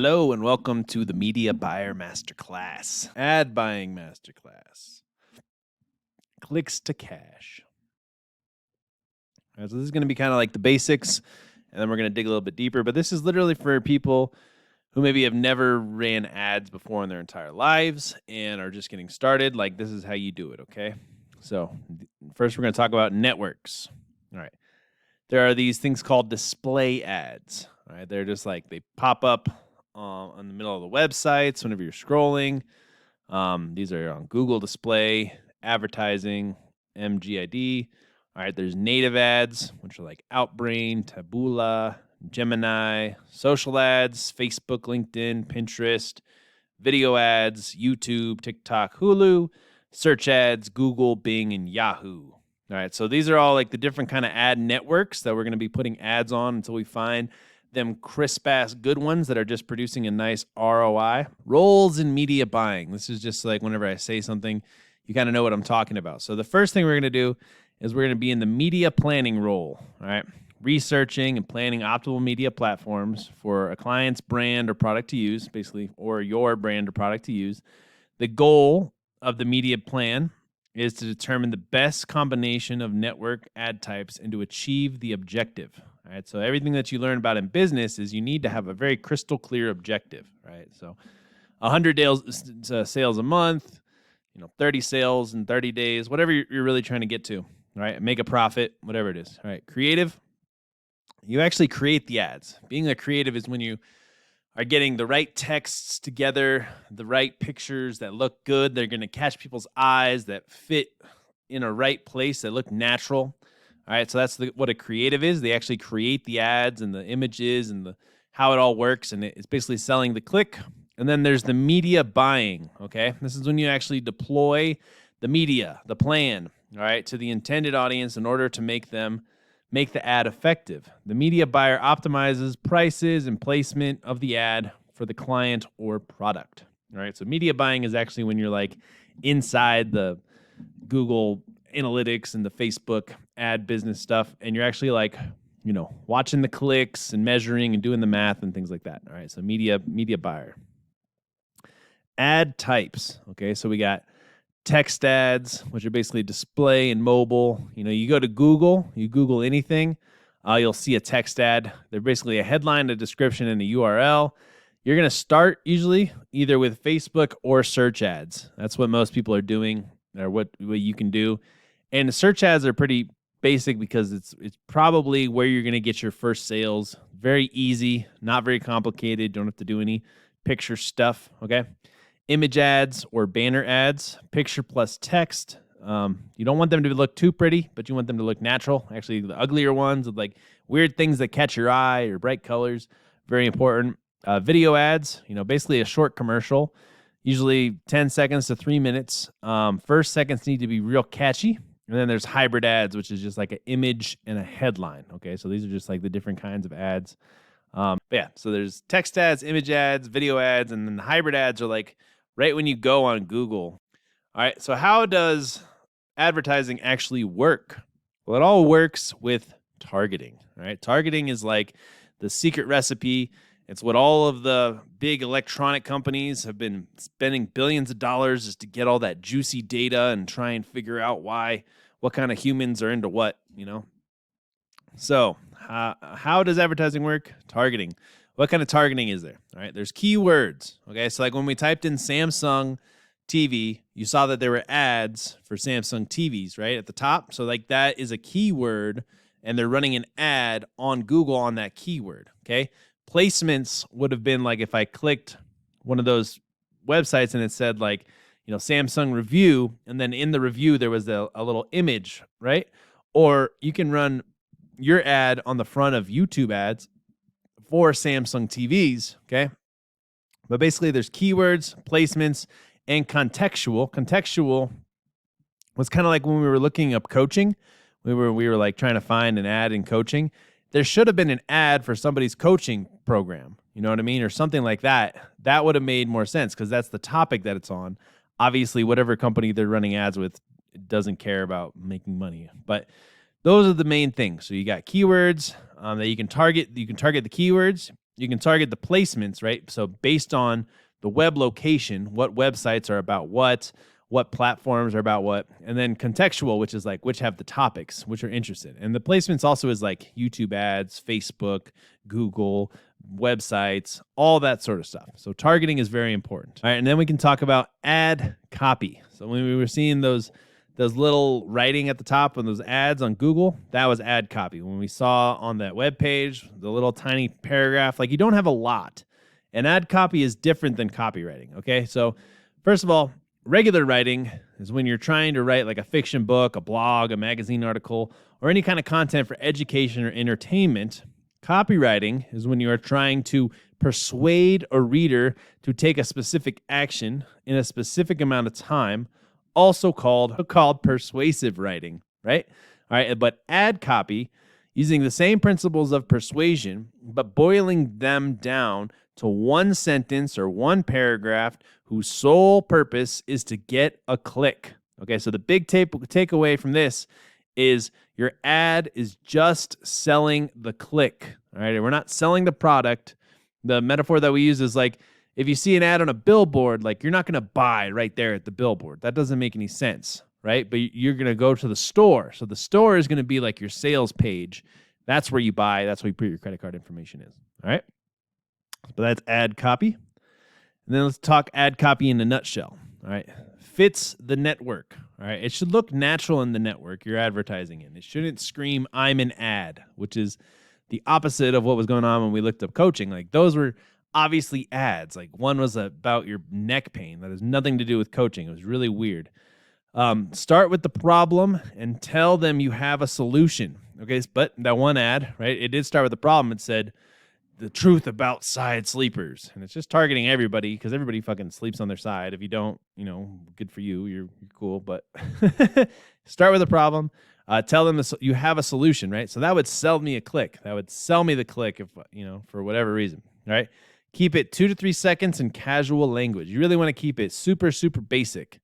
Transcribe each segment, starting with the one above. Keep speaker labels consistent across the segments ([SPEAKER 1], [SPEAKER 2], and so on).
[SPEAKER 1] Hello and welcome to the Media Buyer Masterclass, Ad Buying Masterclass, Clicks to Cash. All right, so this is going to be kind of like the basics, and then we're going to dig a little bit deeper. But this is literally for people who maybe have never ran ads before in their entire lives and are just getting started. Like, this is how you do it, okay? So first we're going to talk about networks. All right. There are these things called display ads. All right. They're just like they pop up on the middle of the websites whenever you're scrolling. These are on Google Display, advertising, MGID. All right. There's native ads, which are like Outbrain, Taboola, Gemini, social ads, Facebook, LinkedIn, Pinterest, video ads, YouTube, TikTok, Hulu, search ads, Google, Bing, and Yahoo. All right, so these are all like the different kind of ad networks that we're going to be putting ads on until we find them crisp-ass good ones that are just producing a nice ROI. Roles in media buying. This is just like whenever I say something, you kind of know what I'm talking about. So the first thing we're going to do is we're going to be in the media planning role, all right? Researching and planning optimal media platforms for a client's brand or product to use, basically, or your brand or product to use. The goal of the media plan is to determine the best combination of network ad types and to achieve the objective. All right, so everything that you learn about in business is you need to have a very crystal clear objective, right? So 100 sales a month, 30 sales in 30 days, whatever you're really trying to get to, right? Make a profit, whatever it is, all right? Creative, you actually create the ads. Being a creative is when you are getting the right texts together, the right pictures that look good. They're going to catch people's eyes, that fit in a right place, that look natural. All right, so that's what a creative is. They actually create the ads and the images and how it all works, and it's basically selling the click. And then there's the media buying, okay? This is when you actually deploy the media, the plan, all right, to the intended audience in order to make the ad effective. The media buyer optimizes prices and placement of the ad for the client or product. All right, so media buying is actually when you're like inside the Google Analytics and the Facebook ad business stuff, and you're actually like, watching the clicks and measuring and doing the math and things like that. All right, so media buyer. Ad types. Okay, so we got text ads, which are basically display and mobile. You go to Google, you Google anything, you'll see a text ad. They're basically a headline, a description, and a URL. You're going to start usually either with Facebook or search ads. That's what most people are doing, or what you can do. And the search ads are pretty basic because it's probably where you're going to get your first sales. Very easy, not very complicated. Don't have to do any picture stuff, okay? Image ads or banner ads, picture plus text. You don't want them to look too pretty, but you want them to look natural. Actually, the uglier ones with like weird things that catch your eye or bright colors, very important. Video ads, basically a short commercial, usually 10 seconds to 3 minutes. First seconds need to be real catchy. And then there's hybrid ads, which is just like an image and a headline. Okay, so these are just like the different kinds of ads. But yeah, so there's text ads, image ads, video ads, and then the hybrid ads are like right when you go on Google. All right, so how does advertising actually work? Well, it all works with targeting. All right, targeting is like the secret recipe. It's what all of the big electronic companies have been spending billions of dollars just to get all that juicy data and try and figure out what kind of humans are into what, So how does advertising work? Targeting. What kind of targeting is there? All right, there's keywords. Okay, so like when we typed in Samsung TV, you saw that there were ads for Samsung TVs, right, at the top. So like that is a keyword, and they're running an ad on Google on that keyword, okay? Placements would have been like if I clicked one of those websites and it said like, Samsung review, and then in the review there was a little image, right? Or you can run your ad on the front of YouTube ads for Samsung TVs, okay? But basically there's keywords, placements, and contextual. Contextual was kind of like when we were looking up coaching. We were like trying to find an ad in coaching. There should have been an ad for somebody's coaching program, you know what I mean? Or something like that. That would have made more sense because that's the topic that it's on. Obviously, whatever company they're running ads with doesn't care about making money. But those are the main things. So you got keywords that you can target. You can target the keywords. You can target the placements, right? So based on the web location, what websites are about what platforms are about what, and then contextual, which is like which have the topics, which are interested. And the placements also is like YouTube ads, Facebook, Google, websites, all that sort of stuff. So targeting is very important. All right, and then we can talk about ad copy. So when we were seeing those little writing at the top of those ads on Google, that was ad copy. When we saw on that web page, the little tiny paragraph, like you don't have a lot. And ad copy is different than copywriting, okay? So first of all, regular writing is when you're trying to write like a fiction book, a blog, a magazine article, or any kind of content for education or entertainment. Copywriting is when you are trying to persuade a reader to take a specific action in a specific amount of time, also called persuasive writing, right? All right, but ad copy, using the same principles of persuasion, but boiling them down to one sentence or one paragraph whose sole purpose is to get a click. Okay, so the big takeaway from this is your ad is just selling the click. All right, we're not selling the product. The metaphor that we use is like, if you see an ad on a billboard, like you're not going to buy right there at the billboard. That doesn't make any sense, right? But you're going to go to the store. So the store is going to be like your sales page. That's where you buy. That's where you put your credit card information is. All right. But that's ad copy. And then let's talk ad copy in a nutshell. All right. Fits the network. All right. It should look natural in the network you're advertising in. It shouldn't scream, I'm an ad, which is the opposite of what was going on when we looked up coaching. Like those were obviously ads. Like one was about your neck pain. That has nothing to do with coaching. It was really weird. Start with the problem and tell them you have a solution. Okay, but that one ad, right? It did start with the problem. It said the truth about side sleepers, and it's just targeting everybody because everybody fucking sleeps on their side. If you don't, good for you. You're cool. But start with the problem. Tell them you have a solution, right? So that would sell me a click. That would sell me the click if for whatever reason, right? Keep it 2 to 3 seconds in casual language. You really want to keep it super, super basic,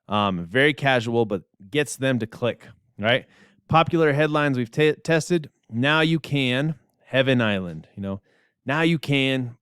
[SPEAKER 1] very casual, but gets them to click, right? Popular headlines we've tested. Now you can Heaven Island, now you can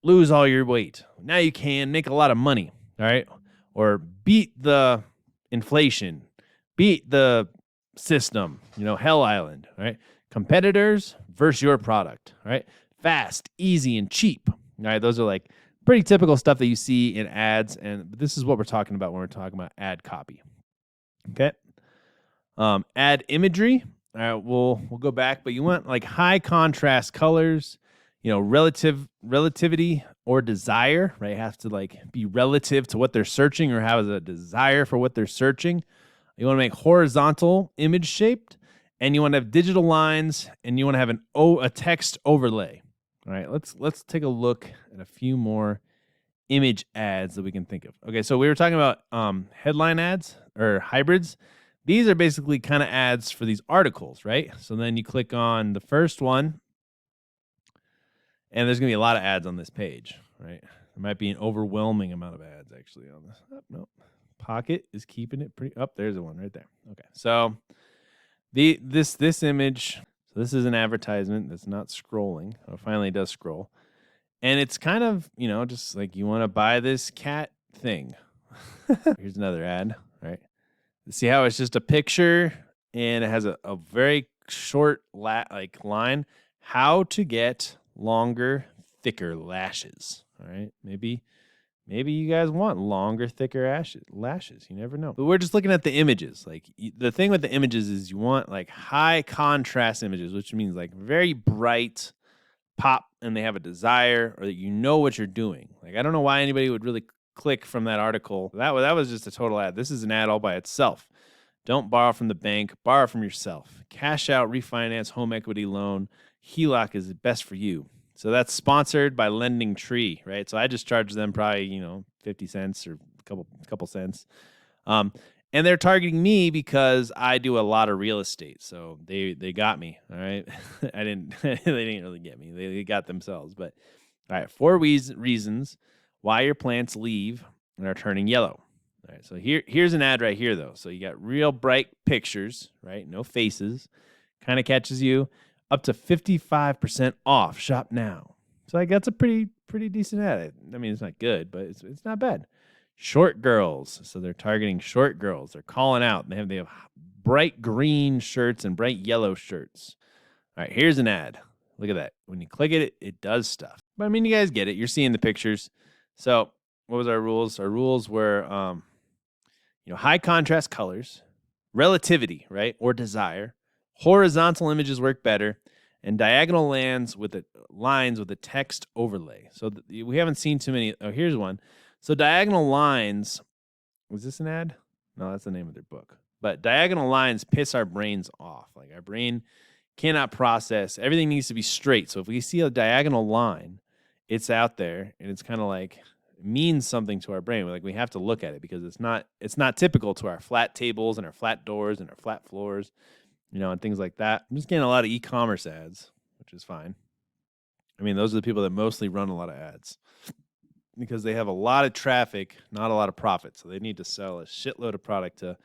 [SPEAKER 1] lose all your weight. Now you can make a lot of money, all right? Or beat the inflation, beat the system, Hell Island, all right? Competitors versus your product, all right? Fast, easy, and cheap. All right, those are like pretty typical stuff that you see in ads, and this is what we're talking about when we're talking about ad copy. Okay, ad imagery. All right, we'll go back, but you want like high contrast colors, relativity or desire, right? Have to like be relative to what they're searching or have a desire for what they're searching. You want to make horizontal image shaped, and you want to have digital lines, and you want to have a text overlay. All right, let's take a look at a few more image ads that we can think of. Okay, so we were talking about headline ads or hybrids. These are basically kind of ads for these articles, right? So then you click on the first one, and there's going to be a lot of ads on this page, right? There might be an overwhelming amount of ads actually on this. Oh, no, Pocket is keeping it pretty up. There's the one right there. Okay, so this image. So this is an advertisement that's not scrolling. Oh, it finally does scroll. And it's kind of, just like you want to buy this cat thing. Here's another ad, right? See how it's just a picture and it has a very short line. How to get longer, thicker lashes. All right. Maybe you guys want longer, thicker lashes. You never know. But we're just looking at the images. Like the thing with the images is you want like high contrast images, which means like very bright pop and they have a desire or that what you're doing. Like I don't know why anybody would really click from that article. That was just a total ad. This is an ad all by itself. Don't borrow from the bank. Borrow from yourself. Cash out, refinance, home equity loan. HELOC is best for you. So that's sponsored by Lending Tree, right? So I just charge them probably, 50 cents or a couple cents. And they're targeting me because I do a lot of real estate. So they got me, all right? they didn't really get me. They got themselves. But all right, 4 reasons why your plants leave and are turning yellow. All right, so here's an ad right here, though. So you got real bright pictures, right? No faces. Kind of catches you. Up to 55% off. Shop now. So like that's a pretty decent ad. I mean, it's not good, but it's not bad. Short girls. So they're targeting short girls. They're calling out. They have bright green shirts and bright yellow shirts. All right, here's an ad. Look at that. When you click it, it does stuff. But I mean, you guys get it. You're seeing the pictures. So what was our rules? Our rules were, high contrast colors, relativity, right, or desire. Horizontal images work better, and diagonal lines with a text overlay. So we haven't seen too many. Oh, here's one. So diagonal lines. Was this an ad? No, that's the name of their book. But diagonal lines piss our brains off. Like our brain cannot process. Everything needs to be straight. So if we see a diagonal line, it's out there, and it's kind of like it means something to our brain. Like we have to look at it because it's not typical to our flat tables and our flat doors and our flat floors, and things like that. I'm just getting a lot of e-commerce ads, which is fine. I mean, those are the people that mostly run a lot of ads because they have a lot of traffic, not a lot of profit. So they need to sell a shitload of product to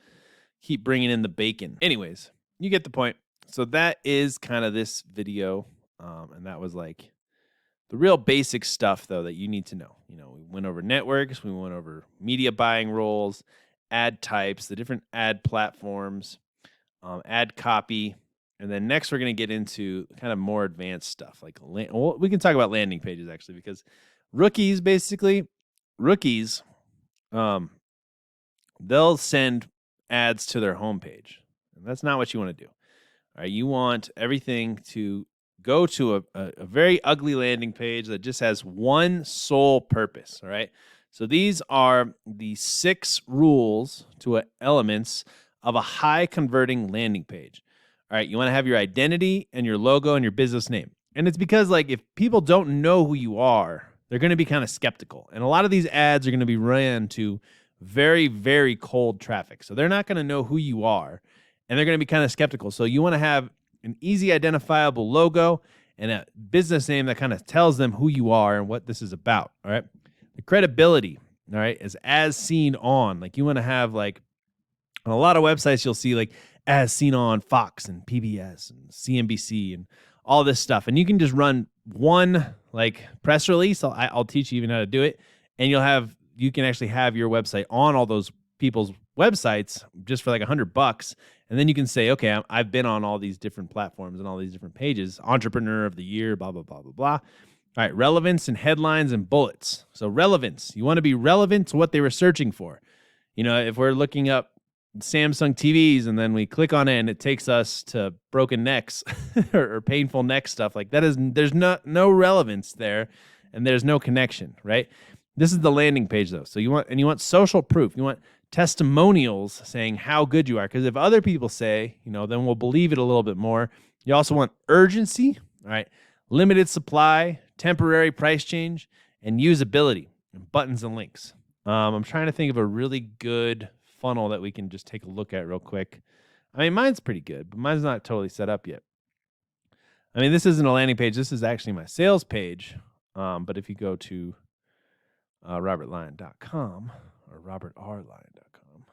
[SPEAKER 1] keep bringing in the bacon. Anyways, you get the point. So that is kind of this video. And that was like the real basic stuff, though, that you need to know. We went over networks. We went over media buying roles, ad types, the different ad platforms, ad copy. And then next we're going to get into kind of more advanced stuff. Like we can talk about landing pages, actually, because rookies, they'll send ads to their homepage. And that's not what you want to do. All right, you want everything to go to a very ugly landing page that just has one sole purpose. All right. So these are the 6 rules to elements of a high converting landing page. All right, you want to have your identity and your logo and your business name. And it's because like if people don't know who you are, they're going to be kind of skeptical. And a lot of these ads are going to be ran to very, very cold traffic. So they're not going to know who you are, and they're going to be kind of skeptical. So you want to have an easy identifiable logo and a business name that kind of tells them who you are and what this is about. All right. The credibility, all right, is as seen on. Like you want to have like on a lot of websites, you'll see like as seen on Fox and PBS and CNBC and all this stuff. And you can just run one like press release. I'll teach you even how to do it. And you can actually have your website on all those people's websites just for like $100. And then you can say, okay, I've been on all these different platforms and all these different pages, entrepreneur of the year, blah, blah, blah, blah, blah. All right, relevance and headlines and bullets. So relevance, you want to be relevant to what they were searching for. If we're looking up Samsung TVs and then we click on it and it takes us to broken necks or painful neck stuff like that, there's no relevance there and there's no connection, right? This is the landing page though. So you want social proof. You want testimonials saying how good you are, because if other people say, then we'll believe it a little bit more. You also want urgency, all right? Limited supply, temporary price change, and usability, and buttons and links. I'm trying to think of a really good funnel that we can just take a look at real quick. I mean, mine's pretty good, but mine's not totally set up yet. I mean, this isn't a landing page. This is actually my sales page. But if you go to robertlyon.com or robertrlyon.com,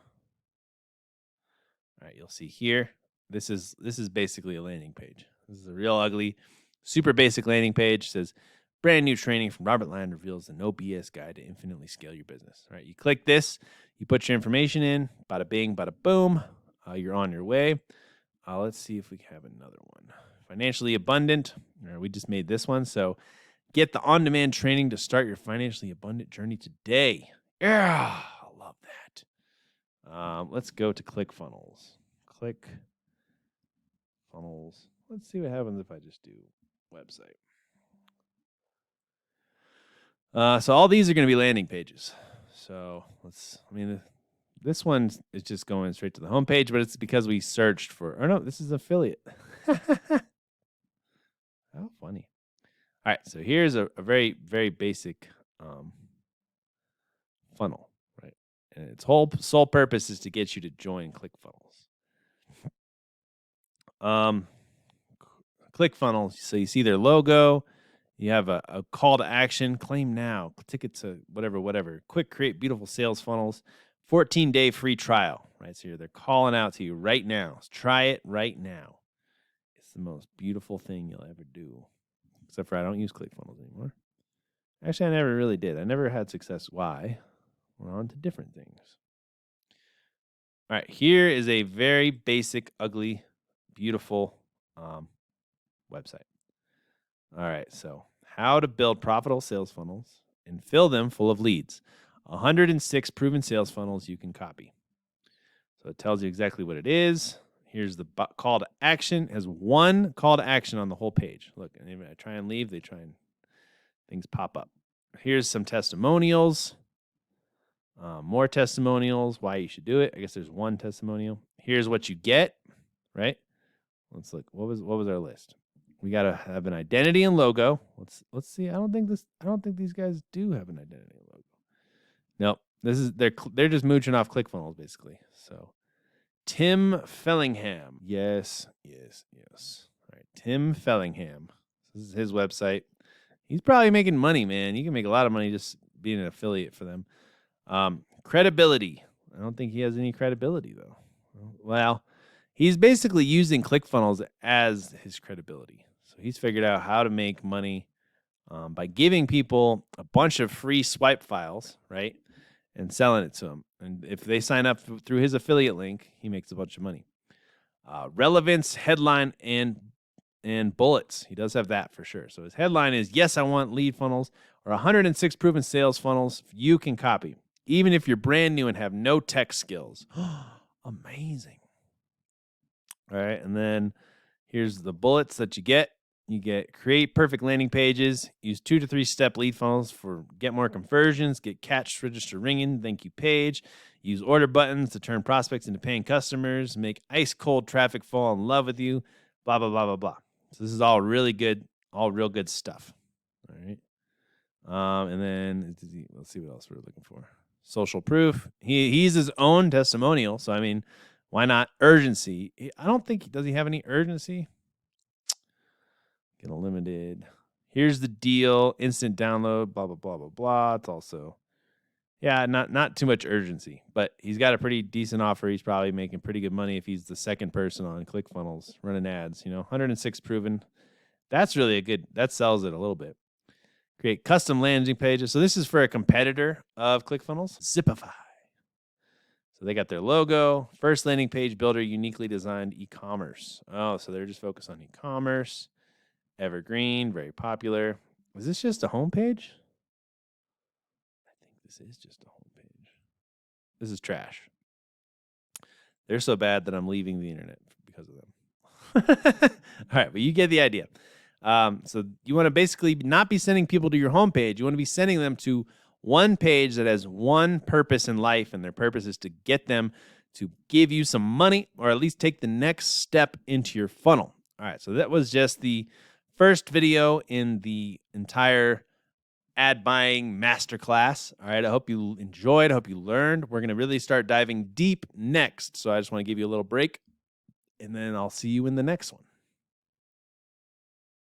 [SPEAKER 1] all right, you'll see here. This is basically a landing page. This is a real ugly, super basic landing page. It says, brand new training from Robert Lyon reveals the no BS guide to infinitely scale your business. All right, you click this, you put your information in, bada bing, bada boom. You're on your way. Let's see if we have another one. Financially abundant. All right, we just made this one. So get the on-demand training to start your financially abundant journey today. Yeah, I love that. Let's go to ClickFunnels. ClickFunnels. Let's see what happens if I just do website. So all these are going to be landing pages. So this one is just going straight to the homepage, but it's because we searched for, or no, this is affiliate. How funny. All right, so here's a very, very basic funnel, right? And its whole sole purpose is to get you to join ClickFunnels. ClickFunnels, so you see their logo. You have a call to action, claim now, ticket to whatever. Quick, create beautiful sales funnels, 14-day free trial, right? So they're calling out to you right now. Try it right now. It's the most beautiful thing you'll ever do. Except for I don't use ClickFunnels anymore. Actually, I never really did. I never had success. Why? We're on to different things. All right, here is a very basic, ugly, beautiful website. All right, so how to build profitable sales funnels and fill them full of leads. 106 proven sales funnels you can copy. So it tells you exactly what it is. Here's the call to action. It has one call to action on the whole page. Look, and if I try and leave, things pop up. Here's some testimonials. More testimonials, why you should do it. I guess there's one testimonial. Here's what you get, right? Let's look. What was our list? We got to have an identity and logo. Let's see. I don't think these guys do have an identity and logo. Nope. They're just mooching off ClickFunnels basically. So Tim Fellingham. Yes. All right, Tim Fellingham. This is his website. He's probably making money, man. You can make a lot of money just being an affiliate for them. Credibility. I don't think he has any credibility though. Well, he's basically using ClickFunnels as his credibility. So he's figured out how to make money by giving people a bunch of free swipe files, right, and selling it to them. And if they sign up through his affiliate link, he makes a bunch of money. Relevance, headline, and bullets. He does have that for sure. So his headline is, yes, I want lead funnels or 106 proven sales funnels you can copy, even if you're brand new and have no tech skills. Amazing. All right, and then here's the bullets that you get. You get create perfect landing pages, use 2 to 3 step lead funnels for get more conversions, get catch register ringing, thank you page, use order buttons to turn prospects into paying customers, make ice cold traffic fall in love with you, blah, blah, blah, blah, blah. So this is all really good, all real good stuff. All right. And then let's see what else we're looking for. Social proof. He's his own testimonial. So, I mean, why not urgency? I don't think, does he have any urgency? Get a limited. Here's the deal. Instant download, blah, blah, blah, blah, blah. It's also, yeah, not too much urgency, but he's got a pretty decent offer. He's probably making pretty good money if he's the second person on ClickFunnels running ads, 106 proven. That's really that sells it a little bit. Create custom landing pages. So this is for a competitor of ClickFunnels, Zipify. So they got their logo, first landing page builder, uniquely designed e-commerce. Oh, so they're just focused on e-commerce. Evergreen, very popular. Is this just a homepage? I think this is just a homepage. This is trash. They're so bad that I'm leaving the internet because of them. All right, but you get the idea. So you want to basically not be sending people to your homepage. You want to be sending them to one page that has one purpose in life, and their purpose is to get them to give you some money or at least take the next step into your funnel. All right, so that was just the first video in the entire ad buying masterclass. All right, I hope you enjoyed. I hope you learned. We're going to really start diving deep next. So I just want to give you a little break, and then I'll see you in the next one.